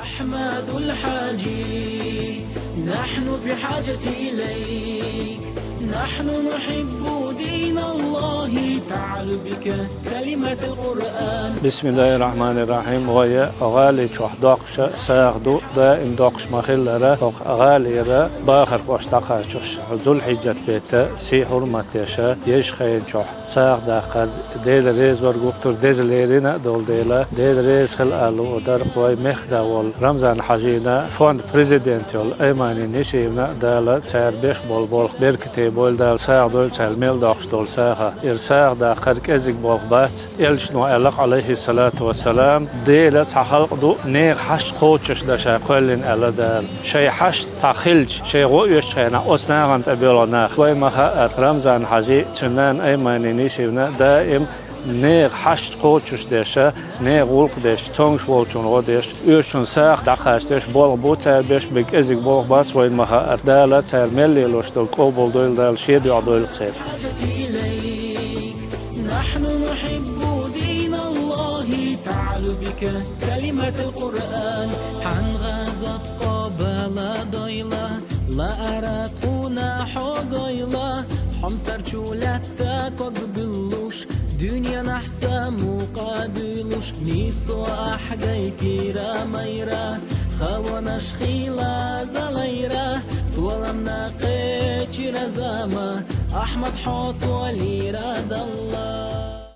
أحمد الحاجي نحن بحاجة إليك، نحن نحب دين الله تعالوا بك كلمة القرآن. بسم الله الرحمن الرحيم. ويا أغالي شوحدقش ساغدو دا إندقش مخلرة أغالي باخر واشتقاشش ذو الحجة بيتا سي حرمتيشا يش خين شوح ساغ دا قد ديل ريز ورقوتر ديز ليرينا دول ديلا ديل ريز خل ألو ودار قوي مخدا وال رمزان حجينا فون بريزيدنتيول أيماني نشيبنا دالا تسير بيش بول بيركتي بول دال ساغ دول تسالميل داقش دول ساغا إرساغ دا قرق ازيق بات إلشنو ألق عليه الصلاة والسلام ديلا تخلق دو نيغ حش قوتش دا شا قولين ألا دال شي حش تخلج شي غويش خينا أسناغن تبيلوناخ وي مخا رمزان حجي تنان أيماني نشيبنا دائم نيغ حش قوتش ديشا نيغ ولق ديش تونش ولچون غوديش يوشون ساخ دقاش ديش بول بوتا بيش بيك ازيق بول باس وين مخا دالا تال ملي لوش دول قوبل دويل دال شيدو عدويل قصير. نحن نحب دين الله تعالوا بك كلمة القرآن. حن غازت قابل دويلة لا أراتونا حقويلة حمسر شولتا قدلوش دنيا نحسا مقادلوش نيسو أحقاي كيرا ميرا خالوناش خيلا زليرا طولنا قيتش رزاما أحمد حوط ولي راد الله.